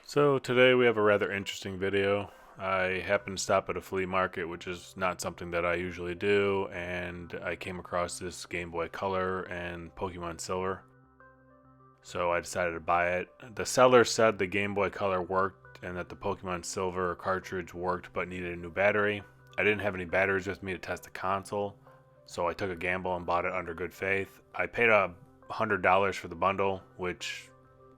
So today we have a rather interesting video. I happened to stop at a flea market, which is not something that I usually do, and I came across this Game Boy Color and Pokemon Silver. So I decided to buy it. The seller said the Game Boy Color worked and that the Pokemon Silver cartridge worked but needed a new battery. I didn't have any batteries with me to test the console, so I took a gamble and bought it under good faith. I paid $100 for the bundle, which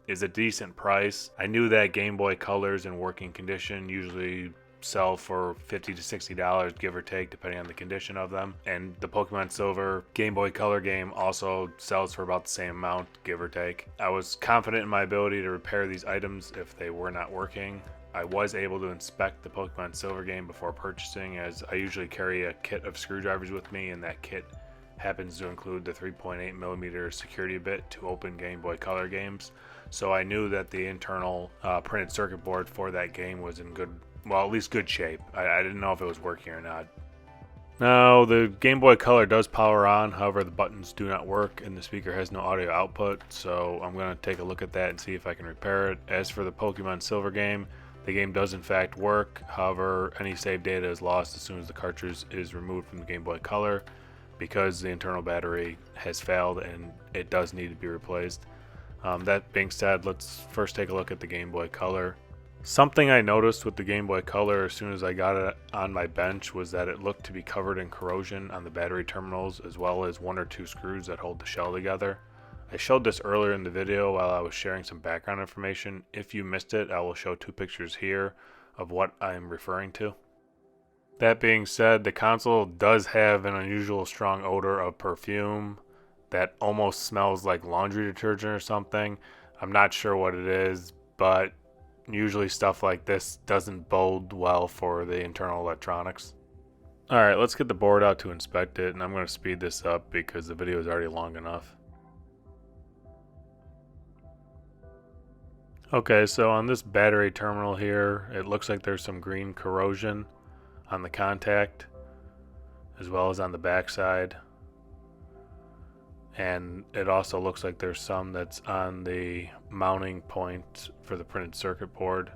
is a decent price. I knew that Game Boy Colors in working condition usually sell for $50 to $60, give or take, depending on the condition of them. And the Pokemon Silver Game Boy Color game also sells for about the same amount, give or take. I was confident in my ability to repair these items if they were not working. I was able to inspect the Pokemon Silver game before purchasing, as I usually carry a kit of screwdrivers with me, and that kit happens to include the 3.8mm security bit to open Game Boy Color games. So I knew that the internal printed circuit board for that game was in good, well, at least good shape. I didn't know if it was working or not. Now, the Game Boy Color does power on, however the buttons do not work and the speaker has no audio output, so I'm going to take a look at that and see if I can repair it. As for the Pokemon Silver game, the game does in fact work, however any save data is lost as soon as the cartridge is removed from the Game Boy Color, because the internal battery has failed and it does need to be replaced. That being said, let's first take a look at the Game Boy Color. Something I noticed with the Game Boy Color as soon as I got it on my bench was that it looked to be covered in corrosion on the battery terminals, as well as one or two screws that hold the shell together. I showed this earlier in the video while I was sharing some background information. If you missed it, I will show two pictures here of what I'm referring to. That being said, the console does have an unusual strong odor of perfume that almost smells like laundry detergent or something. I'm not sure what it is, but usually stuff like this doesn't bode well for the internal electronics. Alright, let's get the board out to inspect it, and I'm going to speed this up because the video is already long enough. Okay, so on this battery terminal here, it looks like there's some green corrosion on the contact, as well as on the back side. And it also looks like there's some that's on the mounting point for the printed circuit board,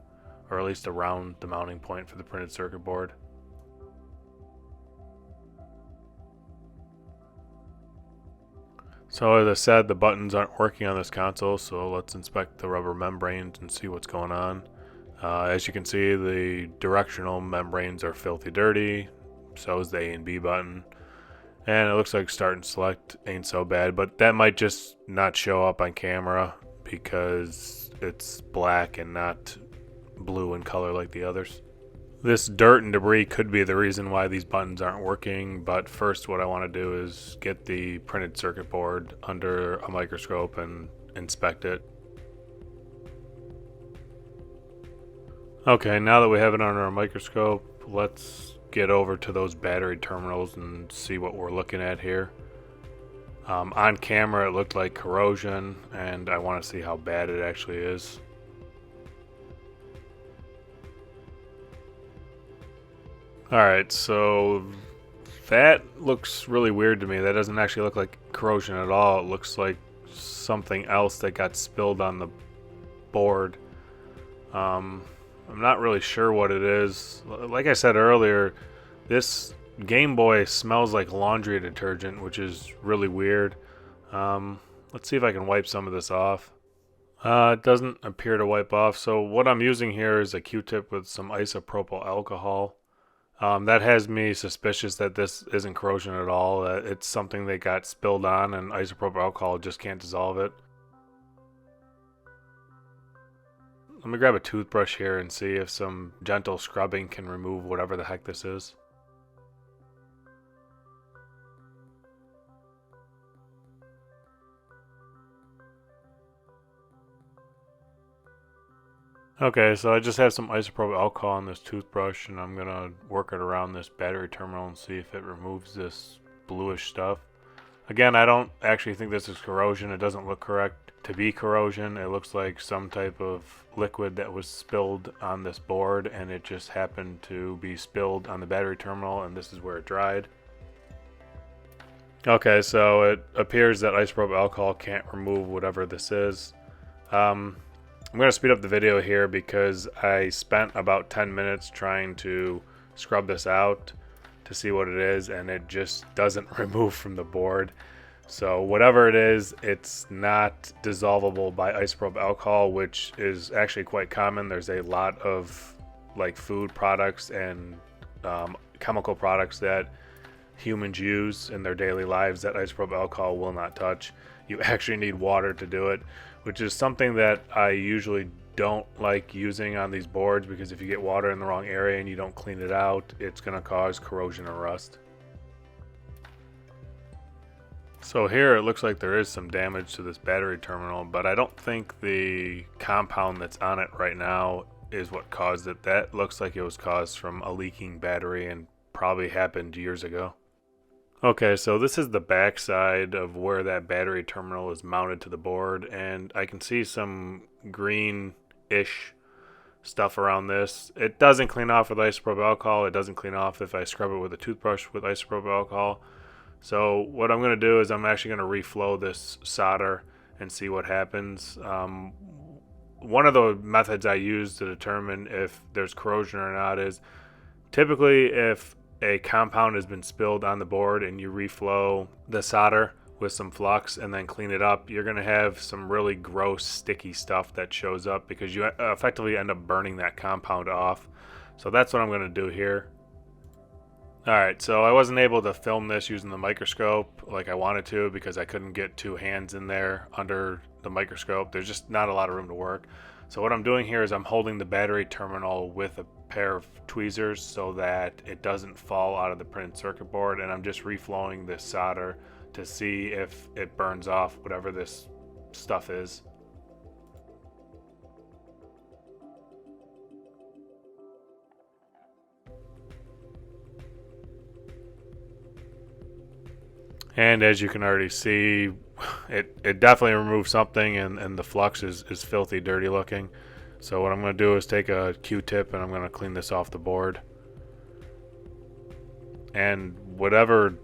or at least around the mounting point for the printed circuit board. So as I said, the buttons aren't working on this console, so let's inspect the rubber membranes and see what's going on. As you can see, the directional membranes are filthy dirty, so is the A and B button. And it looks like start and select ain't so bad, but that might just not show up on camera because it's black and not blue in color like the others. This dirt and debris could be the reason why these buttons aren't working, but first what I want to do is get the printed circuit board under a microscope and inspect it. Okay, now that we have it under a microscope, let's get over to those battery terminals and see what we're looking at here. On camera it looked like corrosion, and I want to see how bad it actually is. Alright, so that looks really weird to me. That doesn't actually look like corrosion at all. It looks like something else that got spilled on the board. I'm not really sure what it is. Like I said earlier, this Game Boy smells like laundry detergent, which is really weird. Let's see if I can wipe some of this off. It doesn't appear to wipe off, so what I'm using here is a Q-tip with some isopropyl alcohol. That has me suspicious that this isn't corrosion at all. It's something that got spilled on, and isopropyl alcohol just can't dissolve it. Let me grab a toothbrush here and see if some gentle scrubbing can remove whatever the heck this is. Okay, so I just have some isopropyl alcohol on this toothbrush, and I'm gonna work it around this battery terminal and see if it removes this bluish stuff. Again, I don't actually think this is corrosion. It doesn't look correct to be corrosion. It looks like some type of liquid that was spilled on this board, and it just happened to be spilled on the battery terminal, and this is where it dried. Okay, so it appears that isopropyl alcohol can't remove whatever this is. I'm going to speed up the video here because I spent about 10 minutes trying to scrub this out to see what it is, and it just doesn't remove from the board. So whatever it is, it's not dissolvable by isopropyl alcohol, which is actually quite common. There's a lot of like food products and chemical products that humans use in their daily lives that isopropyl alcohol will not touch. You actually need water to do it, which is something that I usually don't like using on these boards, because if you get water in the wrong area and you don't clean it out, it's going to cause corrosion and rust. So here it looks like there is some damage to this battery terminal, but I don't think the compound that's on it right now is what caused it. That looks like it was caused from a leaking battery and probably happened years ago. Okay, so this is the back side of where that battery terminal is mounted to the board, and I can see some green-ish stuff around this. It doesn't clean off with isopropyl alcohol. It doesn't clean off if I scrub it with a toothbrush with isopropyl alcohol. So what I'm going to do is I'm actually going to reflow this solder and see what happens. One of the methods I use to determine if there's corrosion or not is typically if a compound has been spilled on the board and you reflow the solder with some flux and then clean it up, you're going to have some really gross sticky stuff that shows up because you effectively end up burning that compound off. So that's what I'm going to do here. Alright, so I wasn't able to film this using the microscope like I wanted to because I couldn't get two hands in there under the microscope. There's just not a lot of room to work. So what I'm doing here is I'm holding the battery terminal with a pair of tweezers so that it doesn't fall out of the printed circuit board, and I'm just reflowing this solder to see if it burns off whatever this stuff is. And as you can already see, it definitely removed something, and the flux is filthy dirty looking. So what I'm going to do is take a Q-tip and I'm going to clean this off the board. And whatever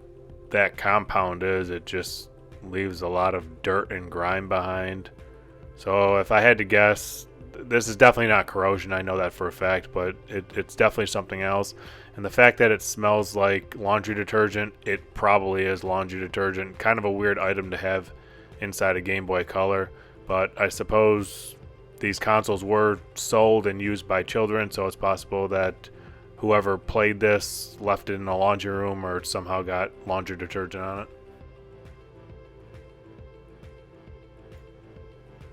that compound is, it just leaves a lot of dirt and grime behind. So if I had to guess, this is definitely not corrosion, I know that for a fact, but it's definitely something else. And the fact that it smells like laundry detergent, it probably is laundry detergent. Kind of a weird item to have inside a Game Boy Color, but I suppose these consoles were sold and used by children, so it's possible that whoever played this left it in a laundry room or somehow got laundry detergent on it.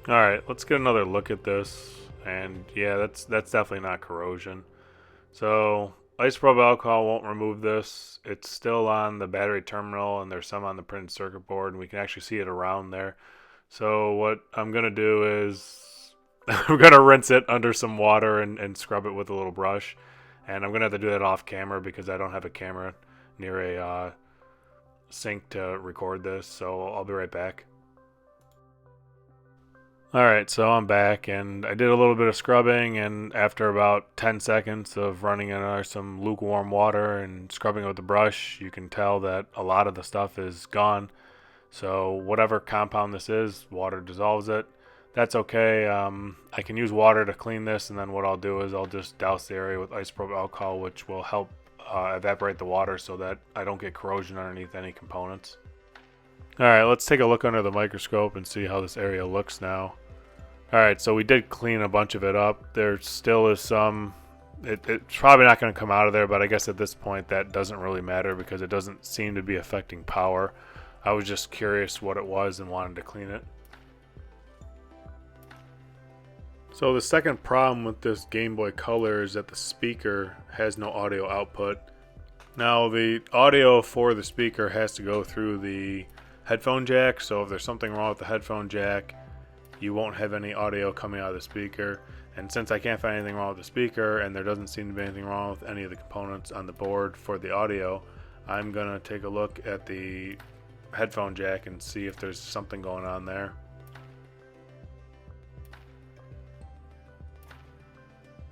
Alright, let's get another look at this. And yeah, that's definitely not corrosion. So isopropyl alcohol won't remove this. It's still on the battery terminal, and there's some on the printed circuit board, and we can actually see it around there. So what I'm going to do is I'm going to rinse it under some water and scrub it with a little brush. And I'm going to have to do that off camera because I don't have a camera near a sink to record this. So I'll be right back. Alright, so I'm back, and I did a little bit of scrubbing, and after about 10 seconds of running under some lukewarm water and scrubbing it with the brush, you can tell that a lot of the stuff is gone. So whatever compound this is, water dissolves it. That's okay. I can use water to clean this, and then what I'll do is I'll just douse the area with isopropyl alcohol, which will help evaporate the water so that I don't get corrosion underneath any components. Alright, let's take a look under the microscope and see how this area looks now. Alright, so we did clean a bunch of it up. There still is some... It's probably not going to come out of there, but I guess at this point that doesn't really matter because it doesn't seem to be affecting power. I was just curious what it was and wanted to clean it. So the second problem with this Game Boy Color is that the speaker has no audio output. Now the audio for the speaker has to go through the headphone jack, so if there's something wrong with the headphone jack, you won't have any audio coming out of the speaker. And since I can't find anything wrong with the speaker, and there doesn't seem to be anything wrong with any of the components on the board for the audio, I'm gonna take a look at the headphone jack and see if there's something going on there.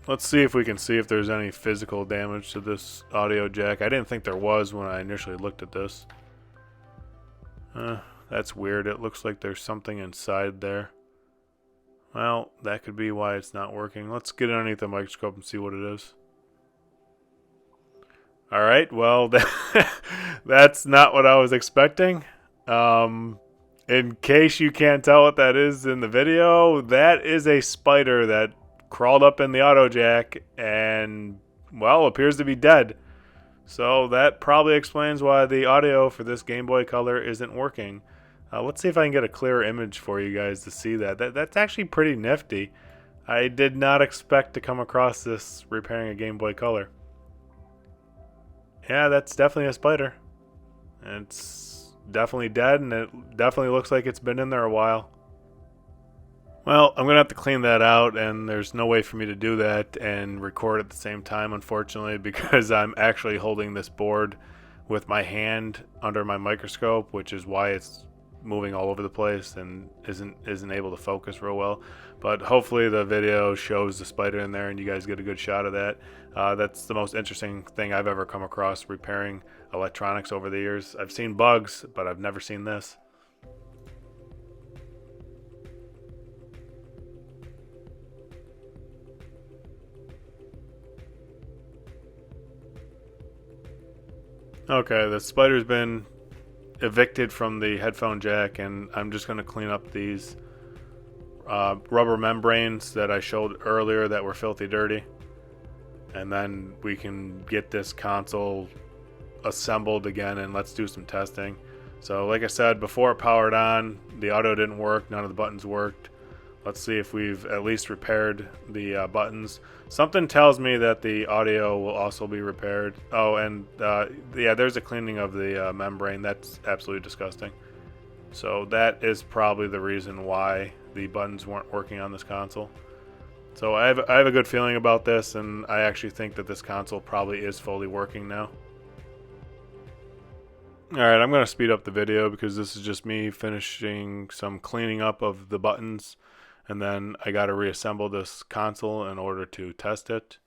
Let's see if we can see if there's any physical damage to this audio jack. I didn't think there was when I initially looked at this. That's weird. It looks like there's something inside there. Well, that could be why it's not working. Let's get underneath the microscope and see what it is. Alright, well, that's not what I was expecting. In case you can't tell what that is in the video, that is a spider that crawled up in the auto jack and, well, appears to be dead. So that probably explains why the audio for this Game Boy Color isn't working. Let's see if I can get a clearer image for you guys to see that. That's actually pretty nifty. I did not expect to come across this repairing a Game Boy Color. Yeah, that's definitely a spider. It's definitely dead, and it definitely looks like it's been in there a while. Well, I'm going to have to clean that out, and there's no way for me to do that and record at the same time, unfortunately, because I'm actually holding this board with my hand under my microscope, which is why it's moving all over the place and isn't able to focus real well. But hopefully the video shows the spider in there and you guys get a good shot of that. That's the most interesting thing I've ever come across repairing electronics over the years. I've seen bugs, but I've never seen this. Okay, the spider's been evicted from the headphone jack, and I'm just going to clean up these rubber membranes that I showed earlier that were filthy dirty, and then we can get this console assembled again and let's do some testing. So like I said, before it powered on, the audio didn't work, none of the buttons worked. Let's see if we've at least repaired the buttons. Something tells me that the audio will also be repaired. Oh, and yeah, there's a cleaning of the membrane. That's absolutely disgusting. So that is probably the reason why the buttons weren't working on this console. So I have a good feeling about this, and I actually think that this console probably is fully working now. Alright, I'm going to speed up the video because this is just me finishing some cleaning up of the buttons. And then I got to reassemble this console in order to test it.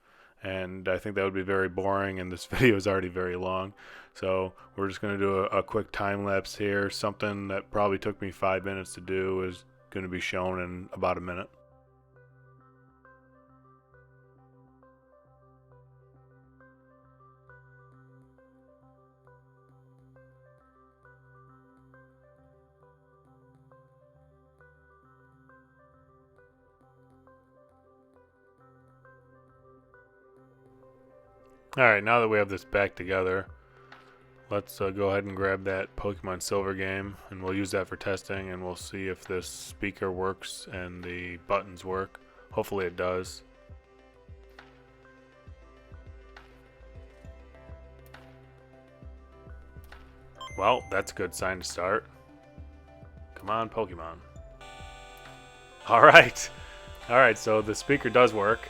And I think that would be very boring, and this video is already very long. So we're just going to do a quick time lapse here. Something that probably took me 5 minutes to do is going to be shown in about a minute. Alright, now that we have this back together, let's go ahead and grab that Pokemon Silver game, and we'll use that for testing, and we'll see if this speaker works and the buttons work. Hopefully it does. Well, that's a good sign to start. Come on, Pokemon. Alright. Alright, so the speaker does work.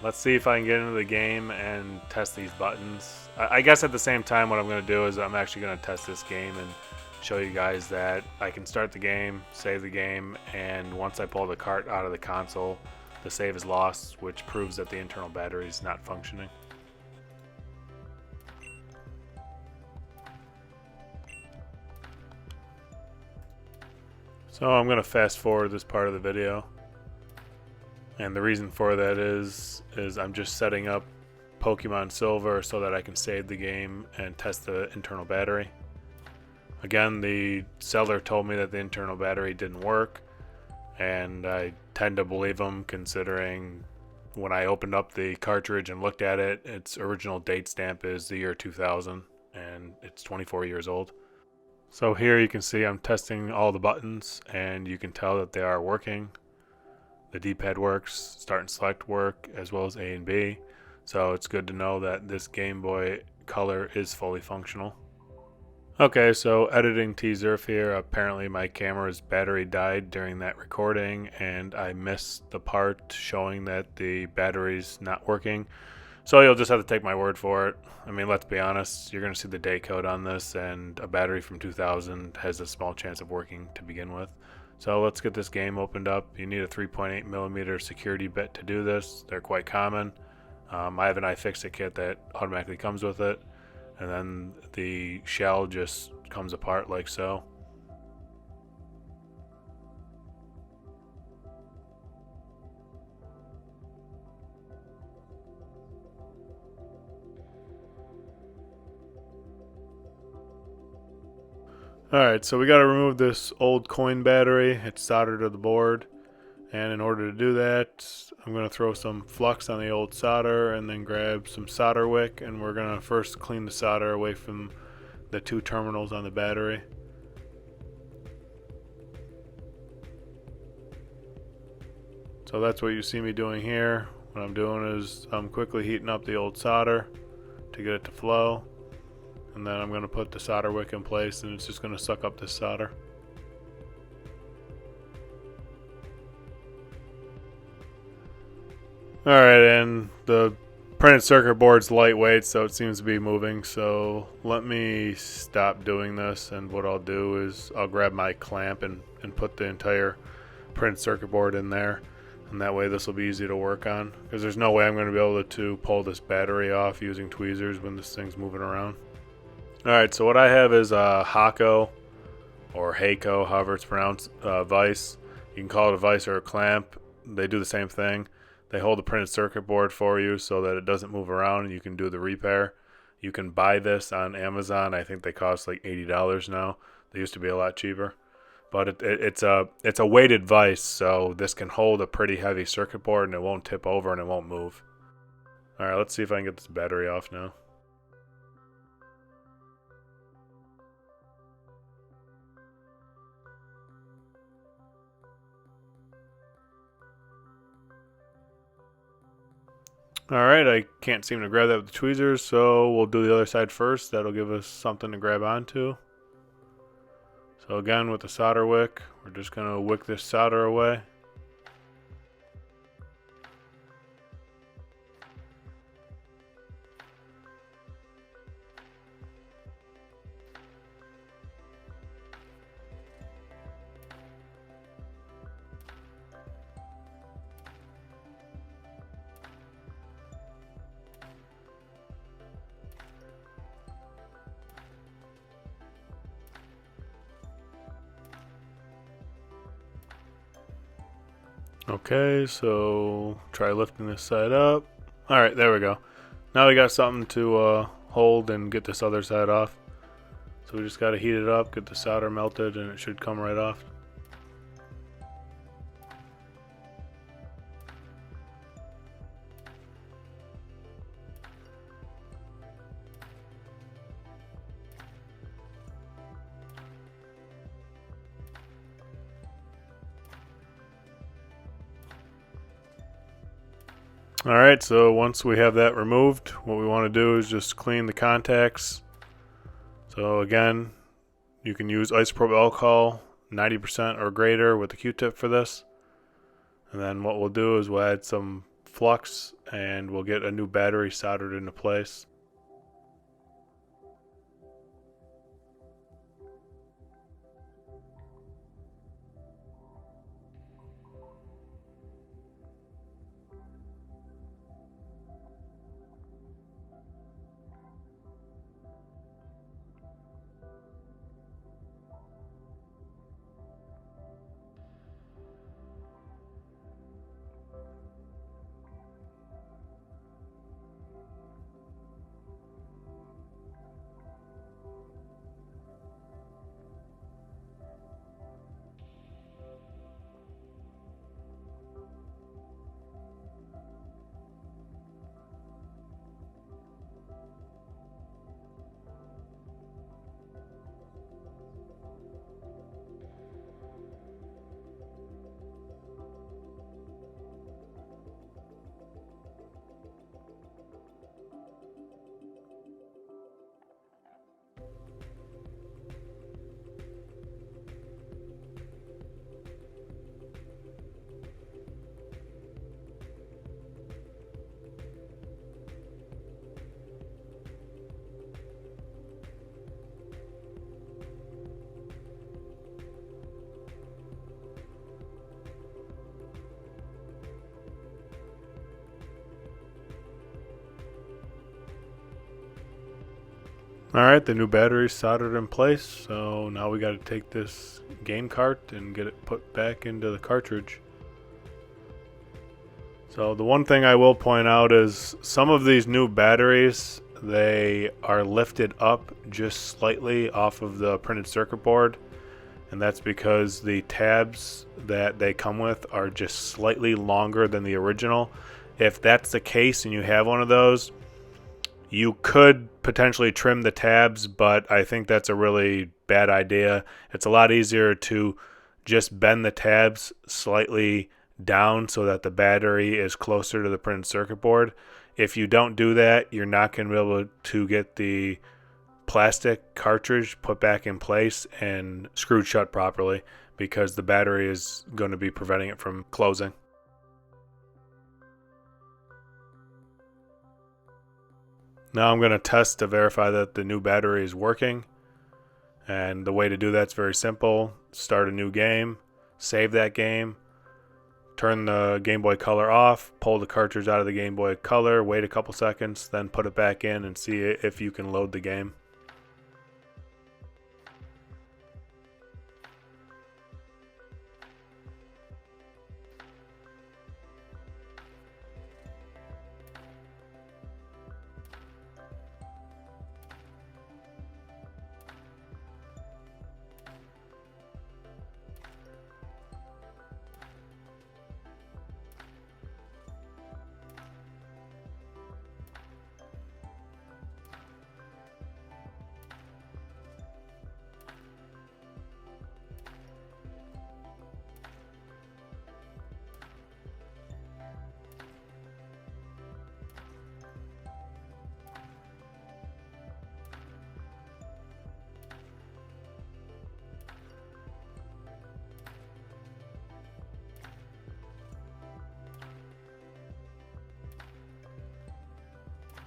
Let's see if I can get into the game and test these buttons. I guess at the same time what I'm going to do is I'm actually going to test this game and show you guys that I can start the game, save the game, and once I pull the cart out of the console, the save is lost, which proves that the internal battery is not functioning. So I'm going to fast forward this part of the video. And the reason for that is I'm just setting up Pokemon Silver so that I can save the game and test the internal battery. Again, the seller told me that the internal battery didn't work, and I tend to believe him considering when I opened up the cartridge and looked at it, its original date stamp is the year 2000, and it's 24 years old. So here you can see I'm testing all the buttons, and you can tell that they are working. The D-pad works, start and select work, as well as A and B. So it's good to know that this Game Boy Color is fully functional. Okay, so editing Tzirf here. Apparently my camera's battery died during that recording, and I missed the part showing that the battery's not working. So you'll just have to take my word for it. I mean, let's be honest, you're going to see the day code on this, and a battery from 2000 has a small chance of working to begin with. So let's get this game opened up. You need a 3.8mm security bit to do this. They're quite common. I have an iFixit kit that automatically comes with it. And then the shell just comes apart like so. Alright, so we got to remove this old coin battery. It's soldered to the board. And in order to do that, I'm going to throw some flux on the old solder and then grab some solder wick, and we're going to first clean the solder away from the two terminals on the battery. So that's what you see me doing here. What I'm doing is I'm quickly heating up the old solder to get it to flow, and then I'm going to put the solder wick in place, and it's just going to suck up this solder. Alright, and the printed circuit board's lightweight, so it seems to be moving, so let me stop doing this, and what I'll do is I'll grab my clamp and put the entire printed circuit board in there, and that way this will be easy to work on, because there's no way I'm going to be able to pull this battery off using tweezers when this thing's moving around. Alright, so what I have is a Hako, or Hako, however it's pronounced, vise. You can call it a vise or a clamp. They do the same thing. They hold the printed circuit board for you so that it doesn't move around and you can do the repair. You can buy this on Amazon. I think they cost like $80 now. They used to be a lot cheaper. But it's a weighted vise, so this can hold a pretty heavy circuit board and it won't tip over and it won't move. Alright, let's see if I can get this battery off now. Alright, I can't seem to grab that with the tweezers, so we'll do the other side first. That'll give us something to grab onto. So again, with the solder wick, we're just going to wick this solder away. Okay, so try lifting this side up. Alright, there we go. Now we got something to hold and get this other side off. So we just got to heat it up, get the solder melted, and it should come right off. Alright, so once we have that removed, what we want to do is just clean the contacts. So again, you can use isopropyl alcohol 90% or greater with the Q-tip for this. And then what we'll do is we'll add some flux and we'll get a new battery soldered into place. Alright, the new battery's soldered in place, so now we got to take this game cart and get it put back into the cartridge. So the one thing I will point out is some of these new batteries, they are lifted up just slightly off of the printed circuit board, and that's because the tabs that they come with are just slightly longer than the original. If that's the case and you have one of those, you could potentially trim the tabs, but I think that's a really bad idea. It's a lot easier to just bend the tabs slightly down so that the battery is closer to the printed circuit board. If you don't do that, you're not going to be able to get the plastic cartridge put back in place and screwed shut properly, because the battery is going to be preventing it from closing. Now I'm going to test to verify that the new battery is working, and the way to do that's very simple. Start a new game, save that game, turn the Game Boy Color off, pull the cartridge out of the Game Boy Color, wait a couple seconds, then put it back in and see if you can load the game.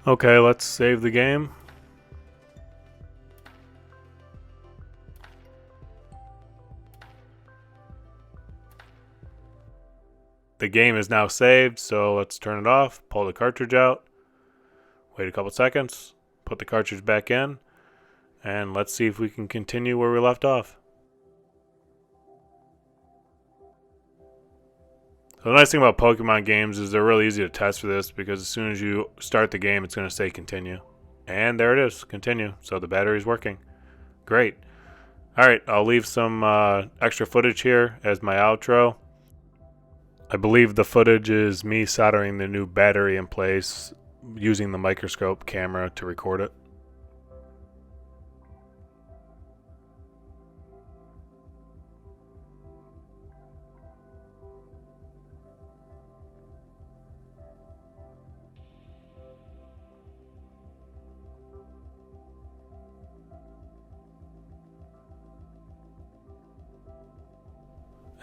Okay, let's save the game. The game is now saved, so let's turn it off, pull the cartridge out, wait a couple seconds, put the cartridge back in, and let's see if we can continue where we left off. So the nice thing about Pokemon games is they're really easy to test for this, because as soon as you start the game, it's going to say continue. And there it is, continue. So the battery's working. Great. Alright, I'll leave some extra footage here as my outro. I believe the footage is me soldering the new battery in place using the Microscope camera to record it.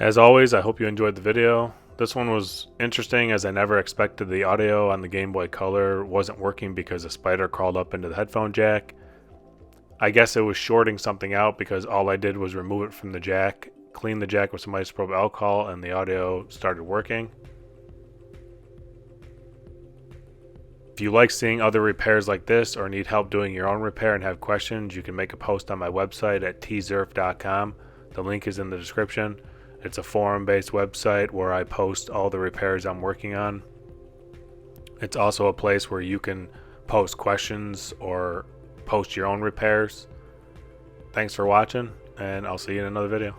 As always, I hope you enjoyed the video. This one was interesting, as I never expected the audio on the Game Boy Color wasn't working because a spider crawled up into the headphone jack. I guess it was shorting something out, because all I did was remove it from the jack, clean the jack with some isopropyl alcohol, and the audio started working. If you like seeing other repairs like this, or need help doing your own repair and have questions, you can make a post on my website at tzirf.com. The link is in the description. It's a forum-based website where I post all the repairs I'm working on. It's also a place where you can post questions or post your own repairs. Thanks for watching, and I'll see you in another video.